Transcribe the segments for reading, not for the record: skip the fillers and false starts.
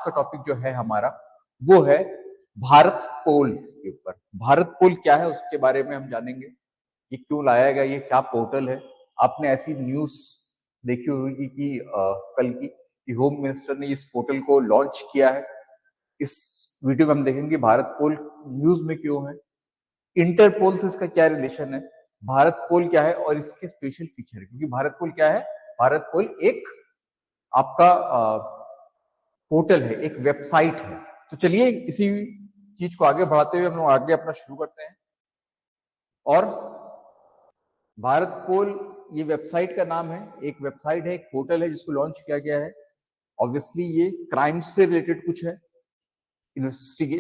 का टॉपिक जो है हमारा वो है भारत पोल के ऊपर। भारत पोल क्या है उसके बारे में हम जानेंगे, ये क्यों लाया गया, ये क्या पोर्टल है। आपने ऐसी न्यूज देखी होगी कि कल की होम मिनिस्टर ने इस पोर्टल को लॉन्च किया है। इस वीडियो में हम देखेंगे भारत पोल न्यूज में क्यों है, इंटरपोल से इसका क्या रिलेशन है, भारत पोल क्या है और इसके स्पेशल फीचर है। क्योंकि भारत पोल क्या है, भारत पोल एक आपका पोर्टल है, एक वेबसाइट है। तो चलिए इसी चीज को आगे बढ़ाते हुए हम लोग आगे अपना शुरू करते हैं। और भारत पोल ये वेबसाइट का नाम है, एक वेबसाइट है, एक पोर्टल है जिसको लॉन्च किया गया है। ऑब्वियसली ये क्राइम से रिलेटेड कुछ है,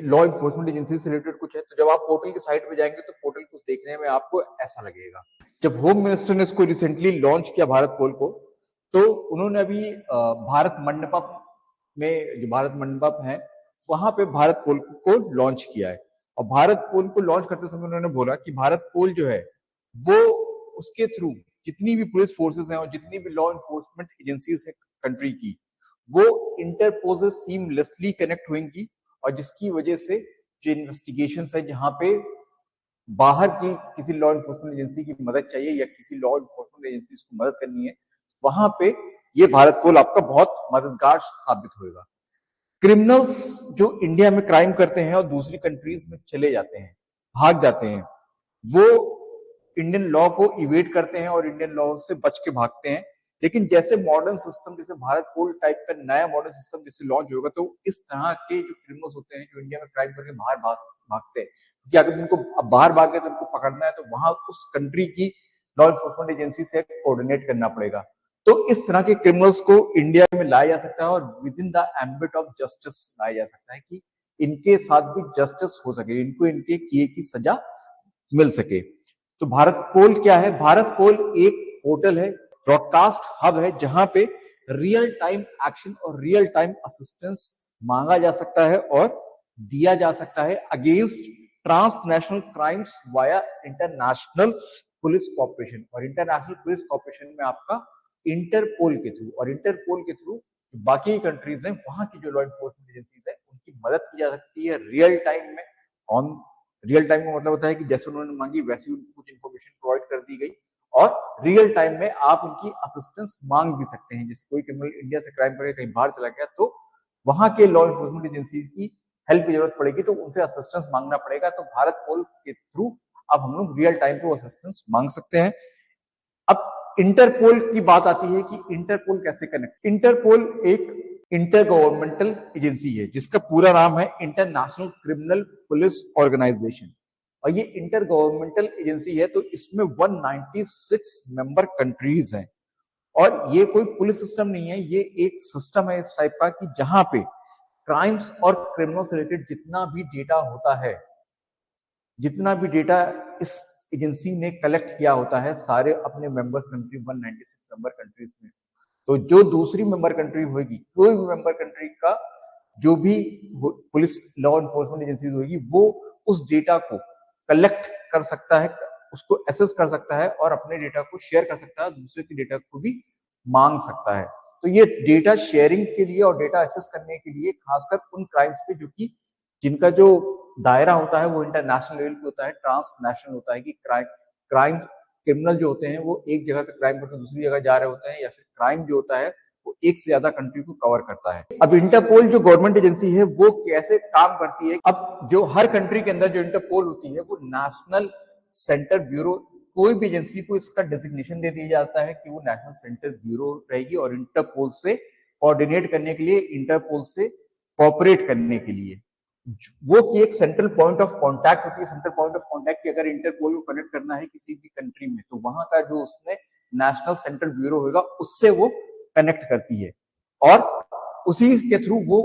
लॉ इन्फोर्समेंट एजेंसी से रिलेटेड कुछ है। तो जब आप पोर्टल की साइट पे जाएंगे तो पोर्टल को देखने में आपको ऐसा लगेगा। जब होम मिनिस्टर ने इसको रिसेंटली लॉन्च किया भारत पोल को, तो उन्होंने अभी भारत मंडपम में, जो भारत मंडपम है वहां पे भारत पोल को लॉन्च किया है। और भारत पोल को लॉन्च करते समय उन्होंने बोला कि भारत पोल जो है वो उसके थ्रू जितनी भी पुलिस फोर्सेस हैं और जितनी भी लॉ इन्फोर्समेंट एजेंसीज है कंट्री की, वो इंटरपोल से सीमलेसली कनेक्ट होंगी। और जिसकी वजह से जो इन्वेस्टिगेशन है, जहां पे बाहर की किसी लॉ इन्फोर्समेंट एजेंसी की मदद चाहिए या किसी लॉ इन्फोर्समेंट एजेंसी को मदद करनी है, वहां पे ये भारत पोल आपका बहुत मददगार साबित होगा। क्रिमिनल्स जो इंडिया में क्राइम करते हैं और दूसरी कंट्रीज में चले जाते हैं, भाग जाते हैं, वो इंडियन लॉ को इवेट करते हैं और इंडियन लॉ से बच के भागते हैं। लेकिन जैसे मॉडर्न सिस्टम, जैसे भारत पोल टाइप का नया मॉडर्न सिस्टम जैसे लॉन्च होगा, तो इस तरह के जो क्रिमिनल्स होते हैं जो इंडिया में क्राइम करके बाहर भागते हैं, कि अगर उनको बाहर भाग गए तो उनको पकड़ना है तो वहां उस कंट्री की लॉ इन्फोर्समेंट एजेंसी से कोऑर्डिनेट करना पड़ेगा। तो इस तरह के क्रिमिनल्स को इंडिया में लाया जा सकता है और with in the ambit of justice लाया जा सकता है, कि इनके साथ भी जस्टिस हो सके, इनको इनके किए की सजा मिल सके। तो भारत पोल क्या है? भारत पोल एक पोर्टल है, ब्रॉडकास्ट हब है, जहां पे रियल टाइम एक्शन और रियल टाइम असिस्टेंस मांगा जा सकता है और दिया जा सकता है against transnational crimes via international police corporation. और इंटरनेशनल पुलिस कॉर्पोरेशन में आपका इंटरपोल के थ्रू, और इंटरपोल के थ्रू बाकी कंट्रीज हैं वहां की जो लॉ इन्फोर्समेंट एजेंसीज है उनकी मदद की जा सकती है रियल टाइम में। ऑन रियल टाइम का मतलब होता है कि जैसे उन्होंने मांगी वैसी उनको कुछ इन्फॉर्मेशन प्रोवाइड कर दी गई, और रियल टाइम में आप उनकी असिस्टेंस मांग भी सकते हैं। जैसे कोई क्रिमिनल इंडिया से क्राइम करके कहीं बाहर चला गया तो वहां के लॉ इन्फोर्समेंट एजेंसी की हेल्प की जरूरत पड़ेगी, तो उनसे असिस्टेंस मांगना पड़ेगा। तो भारत पोल के थ्रू अब हम लोग रियल टाइम पे असिस्टेंस मांग सकते हैं। अब इंटरपोल की बात आती है कि इंटरपोल कैसे कनेक्ट। इंटरपोल एक इंटर गवर्नमेंटल एजेंसी है जिसका पूरा नाम है इंटरनेशनल क्रिमिनल पुलिस ऑर्गेनाइजेशन। और ये इंटर गवर्नमेंटल एजेंसी है, तो इसमें 196 मेंबर कंट्रीज हैं। और ये कोई पुलिस सिस्टम नहीं है, ये एक सिस्टम है इस टाइप का कि जहां पे क्राइम्स और क्रिमिनल से रिलेटेड जितना भी डेटा होता है, जितना भी डेटा इस एजेंसी ने कलेक्ट किया होता है सारे अपने मेंबर्स कंट्री 196 मेंबर कंट्रीज में, तो जो दूसरी मेंबर कंट्री होगी, कोई भी मेंबर कंट्री का जो भी पुलिस लॉ इन्फोर्समेंट एजेंसी होगी, वो उस डेटा को कलेक्ट कर सकता है, उसको एसेस कर सकता है और अपने डेटा को शेयर कर सकता है, दूसरे के डेटा को भी मांग सकता है। तो ये डेटा शेयरिंग के लिए और डेटा एसेस करने के लिए खासकर उन क्राइम्स पे जो कि जिनका जो दायरा होता है वो इंटरनेशनल लेवल पे होता है, ट्रांसनेशनल होता है, कि क्राइम क्रिमिनल जो होते हैं वो एक जगह से क्राइम करके दूसरी जगह जा रहे होते हैं, या फिर क्राइम जो होता है वो एक से ज्यादा कंट्री को कवर करता है। अब इंटरपोल जो गवर्नमेंट एजेंसी है वो कैसे काम करती है? अब जो हर कंट्री के अंदर जो इंटरपोल होती है वो नेशनल सेंटर ब्यूरो, कोई भी एजेंसी को इसका डेजिग्नेशन दे दिया जाता है कि वो नेशनल सेंटर ब्यूरो रहेगी और इंटरपोल से कोऑर्डिनेट करने के लिए, इंटरपोल से कोऑपरेट करने के लिए वो की एक सेंट्रल पॉइंट ऑफ कांटेक्ट होती है। सेंट्रल पॉइंट ऑफ कांटेक्ट की अगर इंटरपोल को कनेक्ट करना है किसी भी कंट्री में, तो वहां का जो उसने नेशनल सेंट्रल ब्यूरो होगा उससे वो कनेक्ट करती है। और उसी के थ्रू वो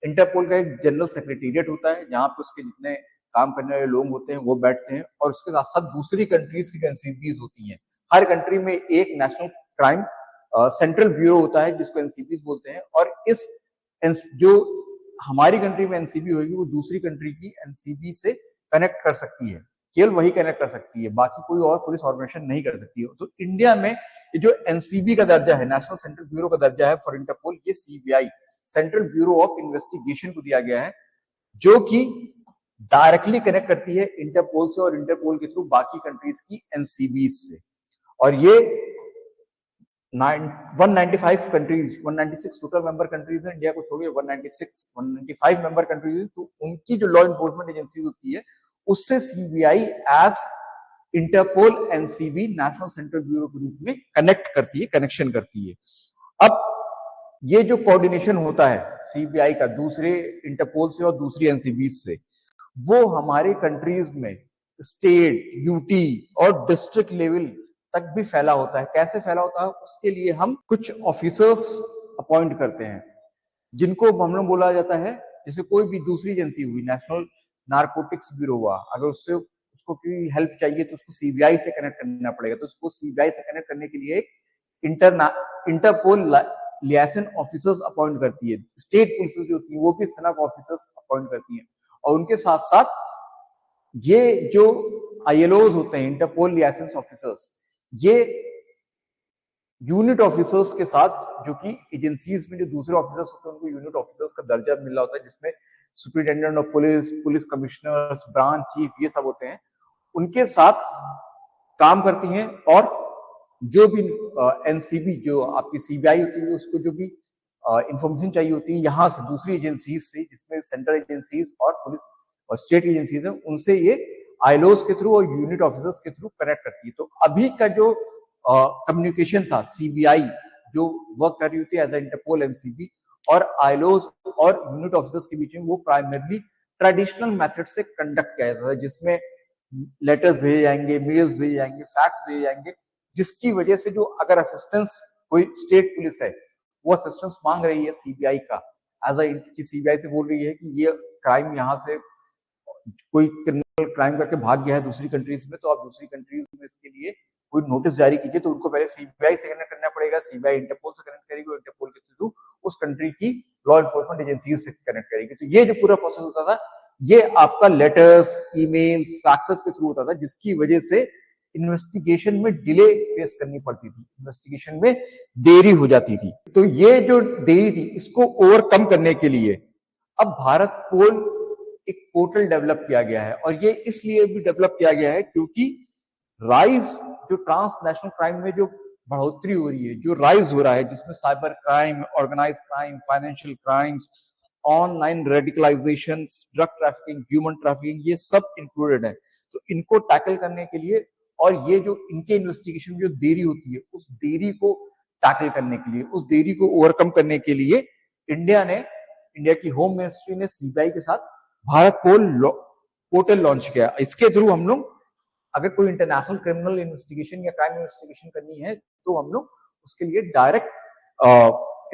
इंटरपोल का एक जनरल सेक्रेटेरिएट होता है जहां पे उसके जितने काम करने वाले लोग होते हैं वो बैठते हैं, और उसके साथ साथ दूसरी कंट्रीज की एनसीबीज होती हैं। हर कंट्री में एक नेशनल क्राइम सेंट्रल ब्यूरो होता है जिसको एनसीबीज बोलते हैं, और इस जो हमारी कंट्री में एनसीबी होगी वो दूसरी कंट्री की एनसीबी से कनेक्ट कर सकती है, केवल वही कनेक्ट कर सकती है, बाकी कोई और पुलिस ऑर्गेनाइजेशन नहीं कर सकती है। तो इंडिया में जो एनसीबी का दर्जा है, नेशनल सेंट्रल ब्यूरो का दर्जा है फॉर इंटरपोल, ये सेंट्रल ब्यूरो ऑफ इन्वेस्टिगेशन को दिया गया है, जो कि डायरेक्टली कनेक्ट करती है इंटरपोल से और इंटरपोल के थ्रू बाकी कंट्रीज की एनसीबी से। और ये 195 कंट्रीज, 196 टोटल मेंबर कंट्रीज है, इंडिया को छोड़िए 195 मेंबर कंट्रीज, तो उनकी जो लॉ इन्फोर्समेंट एजेंसी होती है उससे CBI as Interpol NCB national central bureau के रूप में कनेक्ट करती है, कनेक्शन करती है। अब ये जो कोऑर्डिनेशन होता है सीबीआई का दूसरे इंटरपोल से और दूसरी एनसीबी से, वो हमारे कंट्रीज में स्टेट, यूटी और डिस्ट्रिक्ट लेवल तक भी फैला होता है। कैसे फैला होता है, उसके लिए हम कुछ ऑफिसर्स अपॉइंट करते हैं, जिनको हम लोग बोला जाता है, जैसे कोई भी दूसरी एजेंसी हुई, नेशनल नारकोटिक्स ब्यूरो हुआ, अगर उससे उसको कोई हेल्प चाहिए तो उसको सीबीआई से कनेक्ट करना पड़ेगा, तो उसको सीबीआई से कनेक्ट करने के लिए एक इंटरपोल लियासन ऑफिसर्स अपॉइंट करती है। स्टेट पुलिस जो होती है वो भी सनक ऑफिसर्स अपॉइंट करती है, और उनके साथ साथ ये जो आईएलओज होते हैं, इंटरपोल लियासन ऑफिसर्स, ये यूनिट ऑफिसर्स के साथ, जो कि एजेंसीज में जो दूसरे ऑफिसर्स होते हैं उनको यूनिट ऑफिसर्स का दर्जा मिला होता है, जिसमें superintendent of police, police commissioners, branch chief, ये सब होते हैं, उनके साथ काम करती हैं। और जो भी एनसीबी जो आपकी सीबीआई होती है, उसको जो भी इंफॉर्मेशन चाहिए होती है यहाँ से दूसरी एजेंसीज से, जिसमें सेंट्रल एजेंसीज और पुलिस और स्टेट एजेंसीज है, उनसे ये आईएलओज के थ्रू और यूनिट ऑफिसर्स के थ्रू कनेक्ट करती है। तो अभी का जो कम्युनिकेशन था, सीबीआई जो वर्क कर रही होती है एज इंटरपोल एनसीबी और आईएलओज और यूनिट ऑफिसर्स के बीच में, वो प्राइमरली ट्रेडिशनल मेथड से कंडक्ट किया जाता है, जिसमें लेटर्स भेजे जाएंगे, मेल्स भेजे जाएंगे, फैक्स भेजे जाएंगे, जिसकी वजह से जो अगर असिस्टेंस कोई स्टेट पुलिस है वो असिस्टेंस मांग रही है सीबीआई का, एज अ सीबीआई से बोल रही है कि ये क्राइम यहाँ से कोई क्रिमिनल क्राइम करके भाग गया है दूसरी कंट्रीज में, तो आप दूसरी कंट्रीज में इसके लिए कोई नोटिस जारी कीजिए, तो उनको पहले सीबीआई से कनेक्ट करना पड़ेगा, सीबीआई इंटरपोल से कनेक्ट करेगी, इंटरपोल के थ्रू उस कंट्री की लॉ इन्फोर्समेंट एजेंसी से कनेक्ट करेगी। तो ये जो पूरा प्रोसेस होता था, ये आपका लेटर्स, ईमेल्स, फैक्सेस के थ्रू होता था, जिसकी वजह से इन्वेस्टिगेशन में डिले फेस करनी पड़ती थी, इन्वेस्टिगेशन में देरी हो जाती थी। तो ये जो देरी थी, इसको ओवरकम करने के लिए अब भारत पोल एक पोर्टल डेवलप किया गया है, और ये इसलिए भी डेवलप किया गया है क्योंकि राइज जो ट्रांसनेशनल क्राइम में जो बढ़ोतरी हो रही है, जो राइज हो रहा है, जिसमें cyber crime, organise crime, financial crimes, online radicalisation, drug trafficking, human trafficking, ये सब इंक्लूडेड है। तो इनको टैकल करने के लिए, और ये जो इनके इन्वेस्टिगेशन में जो देरी होती है, उस देरी को टैकल करने के लिए, उस देरी को ओवरकम करने के लिए इंडिया की होम मिनिस्ट्री ने सीबीआई के साथ भारत पोर्टल लॉन्च किया। इसके थ्रू हम लोग अगर कोई इंटरनेशनल क्रिमिनल इन्वेस्टिगेशन या क्राइम इन्वेस्टिगेशन करनी है, तो हम लोग उसके लिए direct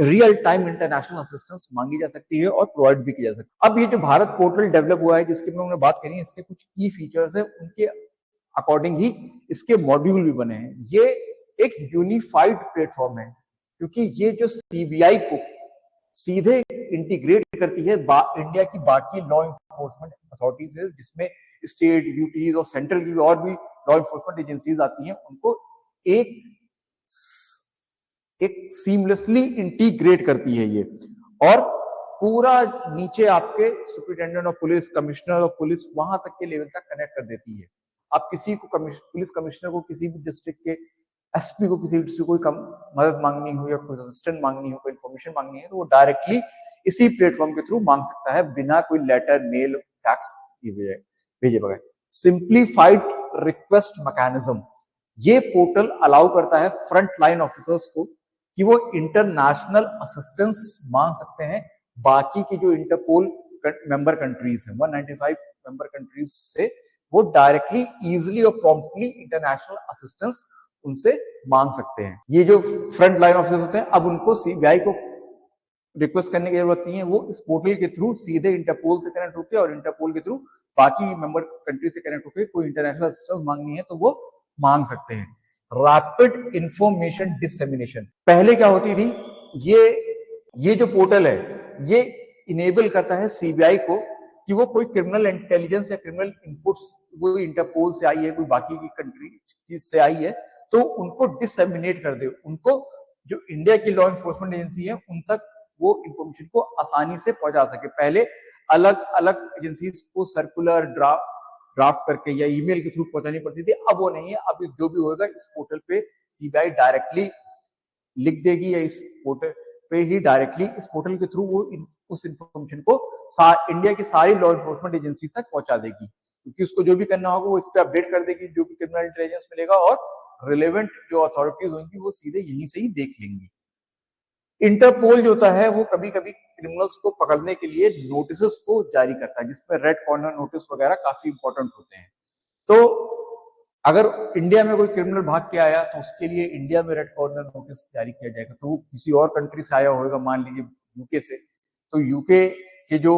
real time international assistance मांगी जा सकती है और प्रोवाइड भी की जा सकती है। अब ये जो भारत पोर्टल डेवलप हुआ है, जिसकी हम लोगों ने बात करी है, इसके कुछ की फीचर्स है, उनके अकॉर्डिंग ही इसके मॉड्यूल भी बने हैं। ये एक यूनिफाइड प्लेटफॉर्म है, क्योंकि ये जो सीबीआई को सीधे इंटीग्रेट करती है इंडिया की बाकी लॉ इन्फोर्समेंट अथॉरिटीज है, जिसमें स्टेट, यूटीज और सेंट्रल की और भी लॉ इन्फोर्समेंट एजेंसीज आती हैं, उनको एक सीमलेसली इंटीग्रेट करती है ये, और पूरा नीचे आपके superintendent of police, commissioner of police, वहां तक के लेवल तक कनेक्ट कर देती है। आप किसी को पुलिस कमिश्नर को किसी भी डिस्ट्रिक्ट के, एसपी को किसी डिस्ट्रिक्ट कोई मदद मांगनी हो या कोई असिस्टेंट मांगनी हो, कोई इन्फॉर्मेशन मांगनी है, तो वो डायरेक्टली इसी प्लेटफॉर्म के थ्रू मांग सकता है, बिना कोई लेटर, मेल, फैक्स भेजे बगैर। सिंप्लीफाइड रिक्वेस्ट मैकेनिज्म, ये पोर्टल अलाउ करता है फ्रंट लाइन ऑफिसर्स को कि वो इंटरनेशनल असिस्टेंस मांग सकते हैं बाकी की जो इंटरपोल मेंबर कंट्रीज है, 195 मेंबर कंट्रीज से, वो डायरेक्टली, इजिली और प्रॉम्प्टली इंटरनेशनल असिस्टेंस उनसे मांग सकते हैं। ये जो फ्रंट लाइन ऑफिसर्स होते हैं, अब उनको सीबीआई को रिक्वेस्ट करने की जरूरत नहीं है, वो इस पोर्टल के थ्रू सीधे इंटरपोल से कनेक्ट होकर और इंटरपोल के थ्रू बाकी मेंबर कंट्री से कनेक्ट होकर कोई इंटरनेशनल असिस्टेंस मांगनी है तो वो मांग सकते हैं। रैपिड इंफॉर्मेशन डिसेमिनेशन, पहले क्या होती थी, ये जो पोर्टल है, ये इनेबल करता है सीबीआई को कि वो कोई क्रिमिनल इंटेलिजेंस या क्रिमिनल इनपुट्स, वो इंटरपोल से आई है, कोई बाकी की कंट्री से आई है, तो उनको डिसेमिनेट कर दे, उनको जो इंडिया की लॉ इन्फोर्समेंट एजेंसी है उन तक वो इंफॉर्मेशन को आसानी से पहुंचा सके। पहले अलग अलग एजेंसीज को सर्कुलर ड्राफ्ट करके या ईमेल के थ्रू पहुंचानी पड़ती थी, अब वो नहीं है। अब जो भी होगा इस पोर्टल पे सीबीआई डायरेक्टली लिख देगी या इस पोर्टल पे ही डायरेक्टली इस पोर्टल के थ्रू वो उस इंफॉर्मेशन को इंडिया की सारी लॉ एनफोर्समेंट एजेंसी तक पहुंचा देगी, क्योंकि उसको जो भी करना होगा वो इस पे अपडेट कर देगी, जो भी क्रिमिनल इंटेलिजेंस मिलेगा, और रिलेवेंट जो अथॉरिटीज होंगी वो सीधे यहीं से ही देख लेंगी। इंटरपोल जो होता है वो कभी कभी क्रिमिनल्स को पकड़ने के लिए नोटिस को जारी करता है, जिसमें रेड कॉर्नर नोटिस वगैरह काफी इंपॉर्टेंट होते हैं। तो अगर इंडिया में कोई क्रिमिनल भाग के आया तो उसके लिए इंडिया में रेड कॉर्नर नोटिस जारी किया जाएगा। तो वो किसी और कंट्री से आया होगा, मान लीजिए यूके से, तो यूके के जो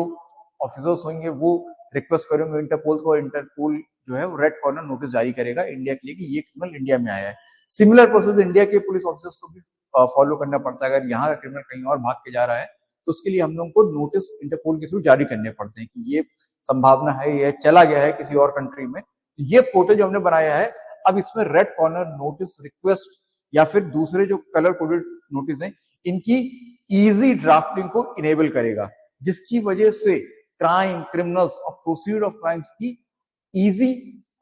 ऑफिसर्स होंगे वो रिक्वेस्ट करेंगे इंटरपोल को, इंटरपोल जो है वो रेड कॉर्नर नोटिस जारी करेगा इंडिया के लिए कि ये क्रिमिनल इंडिया में आया है। सिमिलर प्रोसेस इंडिया के पुलिस ऑफिसर्स को भी फॉलो करना पड़ता है। अगर यहाँ का क्रिमिनल कहीं और भाग के जा रहा है तो उसके लिए हम लोगों को नोटिस इंटरपोल के थ्रू जारी करने पड़ते हैं कि ये संभावना है, ये चला गया है किसी और कंट्री में। तो ये पोर्टल जो हमने बनाया है, अब इसमें रेड कॉर्नर नोटिस रिक्वेस्ट या फिर दूसरे जो कलर कोडेड नोटिस हैं, इनकी इजी ड्राफ्टिंग को इनेबल करेगा, जिसकी वजह से क्राइम, क्रिमिनल्स और प्रोसीड ऑफ क्राइम्स की इजी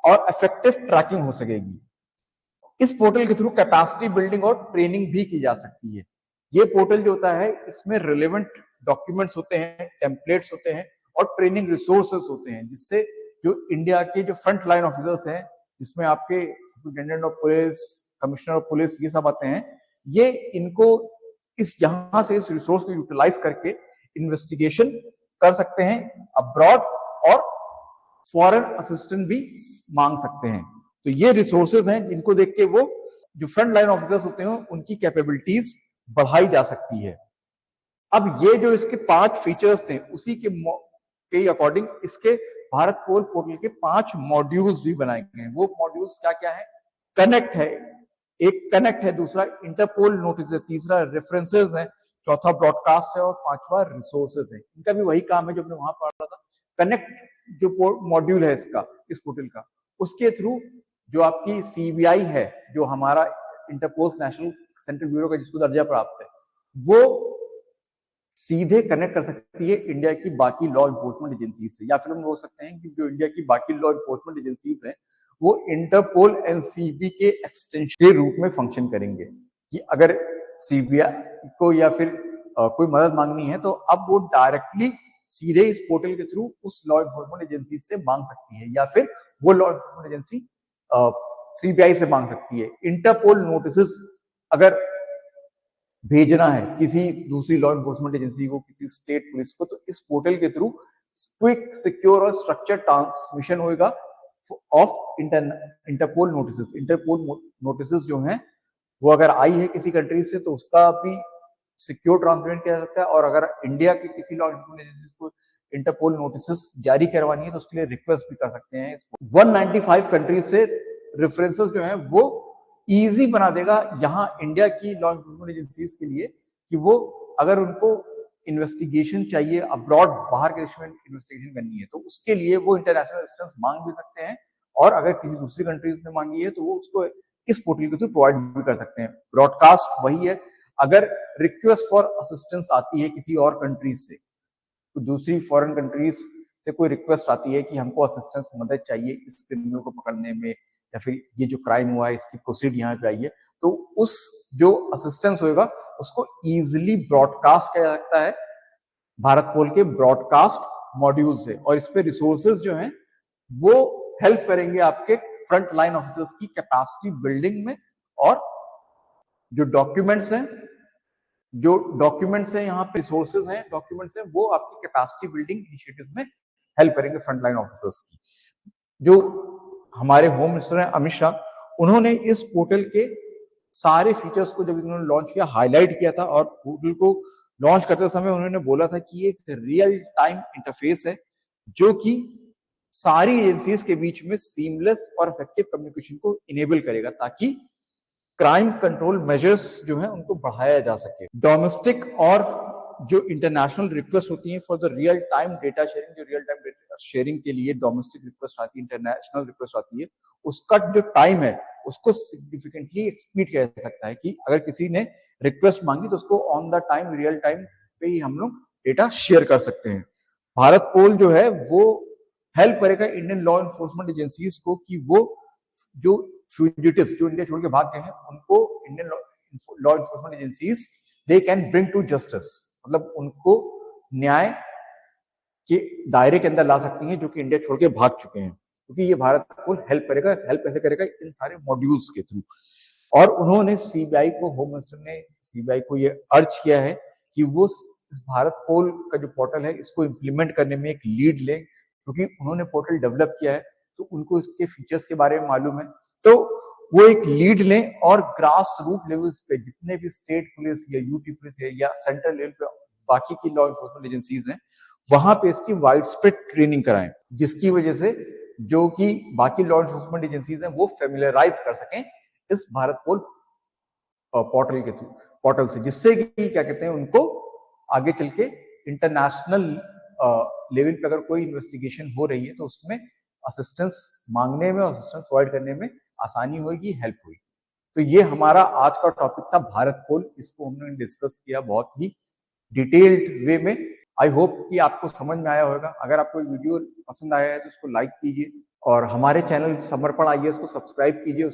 और इफेक्टिव ट्रैकिंग हो सकेगी। इस पोर्टल के थ्रू कैपेसिटी बिल्डिंग और ट्रेनिंग भी की जा सकती है। ये पोर्टल जो होता है इसमें रिलेवेंट डॉक्यूमेंट्स होते हैं, टेम्पलेट्स होते हैं और ट्रेनिंग रिसोर्सेस होते हैं, जिससे जो इंडिया के जो फ्रंट लाइन ऑफिसर्स हैं, जिसमें आपके superintendent of police, commissioner of police, ये सब आते हैं, ये इनको यहां से इस रिसोर्स को यूटिलाइज करके इन्वेस्टिगेशन कर सकते हैं अब्रॉड, और फॉरेन असिस्टेंट भी मांग सकते हैं। तो ये रिसोर्सेज हैं जिनको देख के वो जो फ्रंट लाइन ऑफिसर्स होते हैं उनकी कैपेबिलिटीज बढ़ाई जा सकती है। अब ये जो इसके 5 फीचर्स थे उसी के अकॉर्डिंग इसके भारत पोल पोर्टल के 5 मॉड्यूल्स भी बनाए गए हैं। वो मॉड्यूल्स क्या क्या है? कनेक्ट है, एक कनेक्ट है, दूसरा इंटरपोल नोटिस है, तीसरा रेफरेंसेस है, चौथा ब्रॉडकास्ट है और पांचवा रिसोर्सेज है। इनका भी वही काम है जो हमने वहां पढ़ा था। कनेक्ट जो मॉड्यूल है इसका, इस पोर्टल का, उसके थ्रू जो आपकी सीबीआई है, जो हमारा इंटरपोल नेशनल सेंट्रल ब्यूरो का जिसको दर्जा प्राप्त है, वो सीधे कनेक्ट कर सकती है इंडिया की बाकी लॉ एनफोर्समेंट एजेंसी से, या फिर हम बोल सकते हैं कि जो इंडिया की बाकी लॉ एनफोर्समेंट एजेंसीज हैं वो इंटरपोल एनसीबी के एक्सटेंशन के रूप में फंक्शन करेंगे। कि अगर सीबीआई को या फिर कोई मदद मांगनी है तो अब वो डायरेक्टली सीधे इस पोर्टल के थ्रू उस लॉ एनफोर्समेंट एजेंसी से मांग सकती है, या फिर वो लॉ एनफोर्समेंट एजेंसी सीबीआई से मांग सकती है। इंटरपोल नोटिस अगर भेजना है किसी दूसरी लॉ एनफोर्समेंट एजेंसी को, किसी स्टेट पुलिस को, तो इस पोर्टल के थ्रू क्विक, सिक्योर और स्ट्रक्चर ट्रांसमिशन होगा of Interpol notice. Interpol notice जो हैं वो अगर आई है किसी कंट्री से तो उसका भी सिक्योर ट्रांसमिशन किया जा सकता है, और अगर इंडिया के किसी लॉ एनफोर्समेंट एजेंसी को इंटरपोल नोटिस जारी करवानी है तो उसके लिए रिक्वेस्ट भी कर सकते हैं। 195 कंट्रीज से रेफरेंसेस जो हैं वो इजी बना देगा यहाँ इंडिया की लॉ एनफोर्समेंट एजेंसीज के लिए, कि वो अगर उनको इन्वेस्टिगेशन चाहिए अब्रॉड, बाहर के देश में इन्वेस्टिगेशन करनी है, तो उसके लिए वो इंटरनेशनल असिस्टेंस मांग भी सकते हैं, और अगर किसी दूसरी कंट्रीज ने मांगी है तो वो उसको इस पोर्टल के थ्रू प्रोवाइड भी कर सकते हैं। ब्रॉडकास्ट वही है, अगर रिक्वेस्ट फॉर असिस्टेंस आती है किसी और कंट्रीज से, तो दूसरी फॉरेन कंट्रीज से कोई रिक्वेस्ट आती है कि हमको असिस्टेंस, मदद चाहिए इस क्रिमिनल को पकड़ने में, या फिर ये जो क्राइम हुआ है इसकी प्रोसीड यहाँ पे आई है, तो उस जो असिस्टेंस होगा उसको इजीली ब्रॉडकास्ट किया जा सकता है भारत पोल के ब्रॉडकास्ट मॉड्यूल से, और इस पे रिसोर्सेज जो हैं वो हेल्प करेंगे आपके फ्रंट लाइन ऑफिसर्स की कैपेसिटी बिल्डिंग में, और जो डॉक्यूमेंट्स हैं यहाँ पे, रिसोर्सेज हैं, डॉक्यूमेंट्स हैं, वो आपकी कैपेसिटी बिल्डिंग इनिशिएटिव्स में हेल्प करेंगे फ्रंट लाइन ऑफिसर्स की। जो हमारे होम मिनिस्टर हैं अमित शाह, उन्होंने इस पोर्टल के सारे फीचर्स को जब इन्होंने लॉन्च किया, हाईलाइट किया था, और पोर्टल को लॉन्च करते समय उन्होंने बोला था कि ये एक रियल टाइम इंटरफेस है जो कि सारी एजेंसीज के बीच में सीमलेस और इफेक्टिव कम्युनिकेशन को इनेबल करेगा, ताकि क्राइम कंट्रोल मेजर्स जो है उनको बढ़ाया जा सके। डोमेस्टिक और जो इंटरनेशनल रिक्वेस्ट होती है for the real time data sharing, जो रियल टाइम डेटा शेयरिंग के लिए डोमेस्टिक रिक्वेस्ट आती है, इंटरनेशनल रिक्वेस्ट आती है, उसका जो टाइम है उसको सिग्निफिकेंटली स्पीड किया जा सकता है। कि अगर किसी ने रिक्वेस्ट मांगी तो उसको on the time, real time पे ही हम लोग डेटा शेयर कर सकते हैं। भारत पोल जो है वो हेल्प करेगा इंडियन लॉ इन्फोर्समेंट एजेंसीज को कि वो जो फ्यूजिटिव्स जो इंडिया छोड़ के भाग गए हैं उनको Indian law enforcement agencies they can bring to justice, मतलब उनको न्याय के दायरे के अंदर ला सकती हैं जो कि इंडिया छोड़ के भाग चुके हैं, क्योंकि ये भारत को हेल्प करेगा। हेल्प कैसे करेगा? इन सारे मॉड्यूल्स के थ्रू। और उन्होंने सीबीआई को, होम मिनिस्टर ने सीबीआई को ये अर्ज किया है कि वो इस भारत पोल का जो पोर्टल है इसको इम्प्लीमेंट करने में एक लीड ले, क्योंकि उन्होंने पोर्टल डेवलप किया है तो उनको इसके फीचर्स के बारे में मालूम है। तो वो एक लीड लें और ग्रास रूट लेवल्स पे जितने भी स्टेट पुलिस या यूटी पुलिस है या सेंट्रल लेवल पे बाकी की लॉ इन्फोर्समेंट एजेंसीज हैं वहां पे इसकी वाइड स्प्रेड ट्रेनिंग कराएं, जिसकी वजह से जो कि बाकी लॉ इन्फोर्समेंट एजेंसीज हैं वो फेमिलियराइज कर सकें इस भारत पोल पोर्टल के थ्रू, पोर्टल से, जिससे कि क्या कहते हैं उनको आगे चल के इंटरनेशनल लेवल पे अगर कोई इन्वेस्टिगेशन हो रही है तो उसमें असिस्टेंस मांगने में और असिस्टेंस प्रोवाइड करने में आसानी होगी, हेल्प होगी। तो ये हमारा आज का टॉपिक था भारत पोल। इसको हमने डिस्कस किया बहुत ही डिटेल्ड वे में। आई होप कि आपको समझ में आया होगा। अगर आपको वीडियो पसंद आया है तो उसको लाइक कीजिए और हमारे चैनल समर्पण आईएएस को सब्सक्राइब कीजिए।